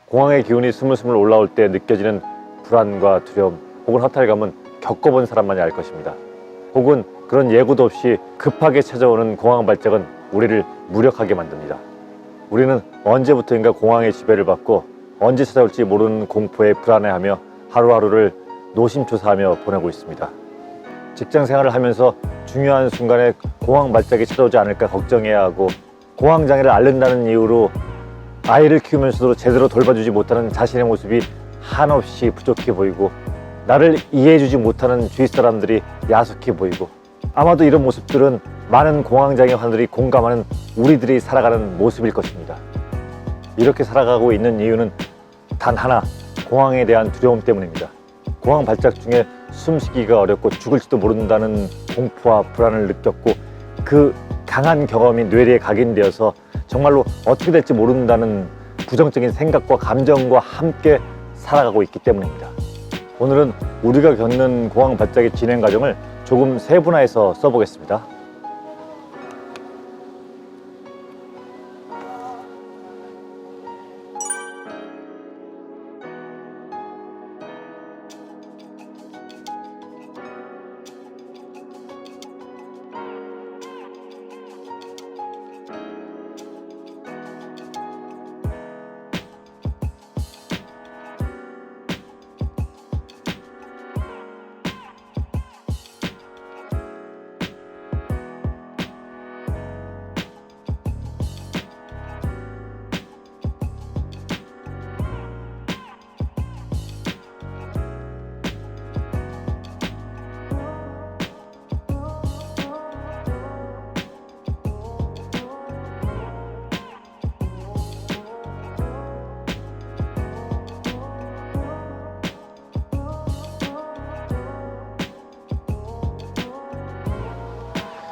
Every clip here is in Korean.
공황의 기운이 스물스물 올라올 때 느껴지는 불안과 두려움 혹은 허탈감은 겪어본 사람만이 알 것입니다. 혹은 그런 예고도 없이 급하게 찾아오는 공황 발작은 우리를 무력하게 만듭니다. 우리는 언제부터인가 공황의 지배를 받고 언제 찾아올지 모르는 공포에 불안해하며 하루하루를 노심초사하며 보내고 있습니다. 직장 생활을 하면서 중요한 순간에 공황 발작이 찾아오지 않을까 걱정해야 하고, 공황장애를 앓는다는 이유로 아이를 키우면서도 제대로 돌봐주지 못하는 자신의 모습이 한없이 부족해 보이고, 나를 이해해주지 못하는 주위 사람들이 야속해 보이고, 아마도 이런 모습들은 많은 공황장애 환자들이 공감하는 우리들이 살아가는 모습일 것입니다. 이렇게 살아가고 있는 이유는 단 하나, 공황에 대한 두려움 때문입니다. 공황 발작 중에 숨쉬기가 어렵고 죽을지도 모른다는 공포와 불안을 느꼈고, 그 강한 경험이 뇌리에 각인되어서 정말로 어떻게 될지 모른다는 부정적인 생각과 감정과 함께 살아가고 있기 때문입니다. 오늘은 우리가 겪는 공황 발작의 진행 과정을 조금 세분화해서 써보겠습니다.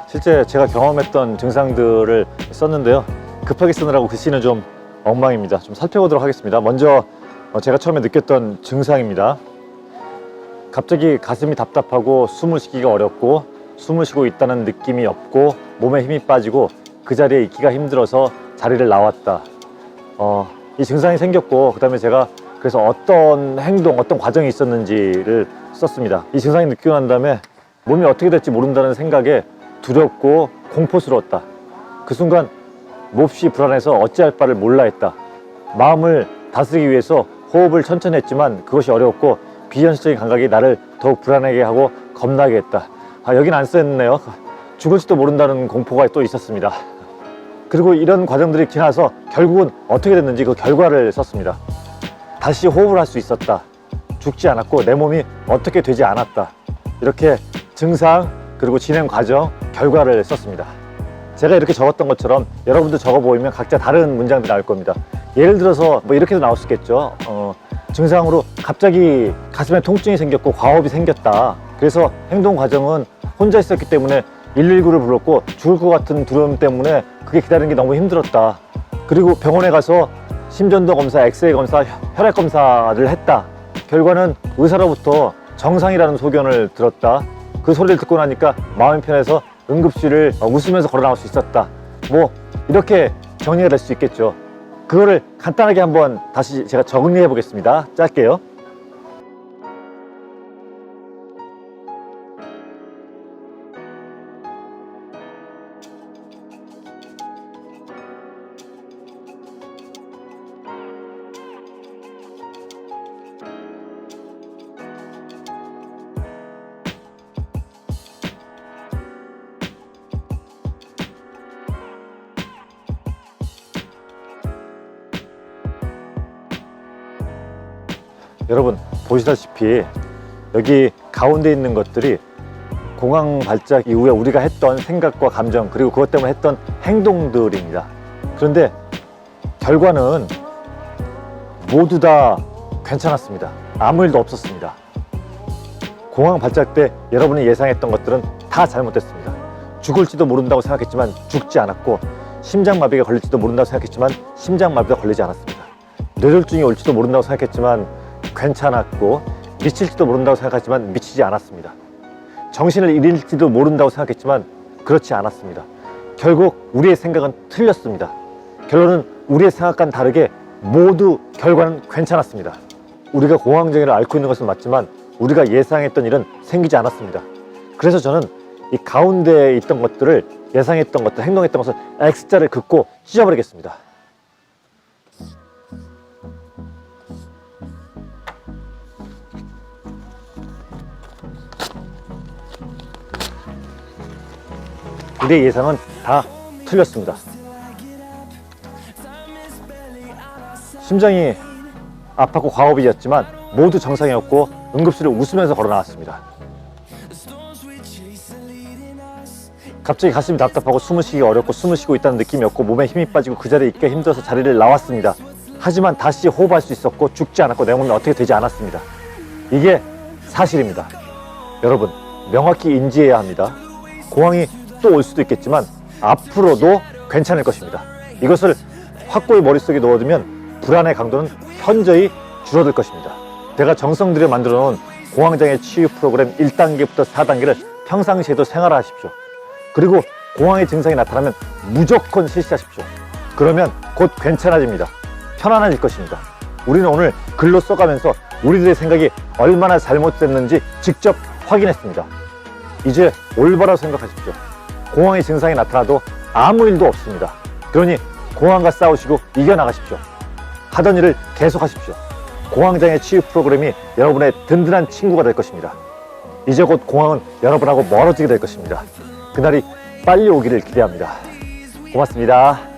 실제 제가 경험했던 증상들을 썼는데요. 급하게 쓰느라고 글씨는 좀 엉망입니다. 좀 살펴보도록 하겠습니다. 먼저 제가 처음에 느꼈던 증상입니다. 갑자기 가슴이 답답하고 숨을 쉬기가 어렵고, 숨을 쉬고 있다는 느낌이 없고, 몸에 힘이 빠지고 그 자리에 있기가 힘들어서 자리를 나왔다. 이 증상이 생겼고, 그 다음에 제가 그래서 어떤 행동, 어떤 과정이 있었는지를 썼습니다. 이 증상이 느끼고 난 다음에 몸이 어떻게 될지 모른다는 생각에 두렵고 공포스러웠다. 그 순간 몹시 불안해서 어찌할 바를 몰라 했다. 마음을 다스리기 위해서 호흡을 천천히 했지만 그것이 어려웠고, 비현실적인 감각이 나를 더욱 불안하게 하고 겁나게 했다. 여긴 안 썼네요. 죽을지도 모른다는 공포가 또 있었습니다. 그리고 이런 과정들이 지나서 결국은 어떻게 됐는지 그 결과를 썼습니다. 다시 호흡을 할 수 있었다. 죽지 않았고 내 몸이 어떻게 되지 않았다. 이렇게 증상, 그리고 진행 과정, 결과를 썼습니다. 제가 이렇게 적었던 것처럼 여러분도 적어 보이면 각자 다른 문장들이 나올 겁니다. 예를 들어서 뭐 이렇게도 나올 수 있겠죠. 증상으로 갑자기 가슴에 통증이 생겼고 과호흡이 생겼다. 그래서 행동 과정은 혼자 있었기 때문에 119를 불렀고, 죽을 것 같은 두려움 때문에 그게 기다리는 게 너무 힘들었다. 그리고 병원에 가서 심전도 검사, 엑스레이 검사, 혈액 검사를 했다. 결과는 의사로부터 정상이라는 소견을 들었다. 그 소리를 듣고 나니까 마음이 편해서 응급실을 웃으면서 걸어 나올 수 있었다. 뭐 이렇게 정리가 될 수 있겠죠. 그거를 간단하게 한번 다시 제가 정리해 보겠습니다. 짧게요. 여러분 보시다시피 여기 가운데 있는 것들이 공황 발작 이후에 우리가 했던 생각과 감정, 그리고 그것 때문에 했던 행동들입니다. 그런데 결과는 모두 다 괜찮았습니다. 아무 일도 없었습니다. 공황 발작 때 여러분이 예상했던 것들은 다 잘못됐습니다. 죽을지도 모른다고 생각했지만 죽지 않았고, 심장마비가 걸릴지도 모른다고 생각했지만 심장마비가 걸리지 않았습니다. 뇌졸중이 올지도 모른다고 생각했지만 괜찮았고, 미칠지도 모른다고 생각했지만 미치지 않았습니다. 정신을 잃을지도 모른다고 생각했지만 그렇지 않았습니다. 결국 우리의 생각은 틀렸습니다. 결론은 우리의 생각과는 다르게 모두 결과는 괜찮았습니다. 우리가 공황장애를 앓고 있는 것은 맞지만 우리가 예상했던 일은 생기지 않았습니다. 그래서 저는 이 가운데에 있던 것들을, 예상했던 것들, 행동했던 것을 X자를 긋고 찢어버리겠습니다. 우리의 예상은 다 틀렸습니다. 심장이 아팠고 과호흡이었지만 모두 정상이었고 응급실을 웃으면서 걸어 나왔습니다. 갑자기 가슴이 답답하고 숨을 쉬기 어렵고 숨을 쉬고 있다는 느낌이었고 몸에 힘이 빠지고 그 자리에 있기가 힘들어서 자리를 나왔습니다. 하지만 다시 호흡할 수 있었고 죽지 않았고 내 몸이 어떻게 되지 않았습니다. 이게 사실입니다. 여러분, 명확히 인지해야 합니다. 공황이 또 올 수도 있겠지만 앞으로도 괜찮을 것입니다. 이것을 확고히 머릿속에 넣어두면 불안의 강도는 현저히 줄어들 것입니다. 제가 정성 들여 만들어 놓은 공황장애 치유 프로그램 1단계부터 4단계를 평상시에도 생활화하십시오. 그리고 공황의 증상이 나타나면 무조건 실시하십시오. 그러면 곧 괜찮아집니다. 편안해질 것입니다. 우리는 오늘 글로 써가면서 우리들의 생각이 얼마나 잘못됐는지 직접 확인했습니다. 이제 올바로 생각하십시오. 공황의 증상이 나타나도 아무 일도 없습니다. 그러니 공황과 싸우시고 이겨나가십시오. 하던 일을 계속하십시오. 공황장애 치유 프로그램이 여러분의 든든한 친구가 될 것입니다. 이제 곧 공황은 여러분하고 멀어지게 될 것입니다. 그날이 빨리 오기를 기대합니다. 고맙습니다.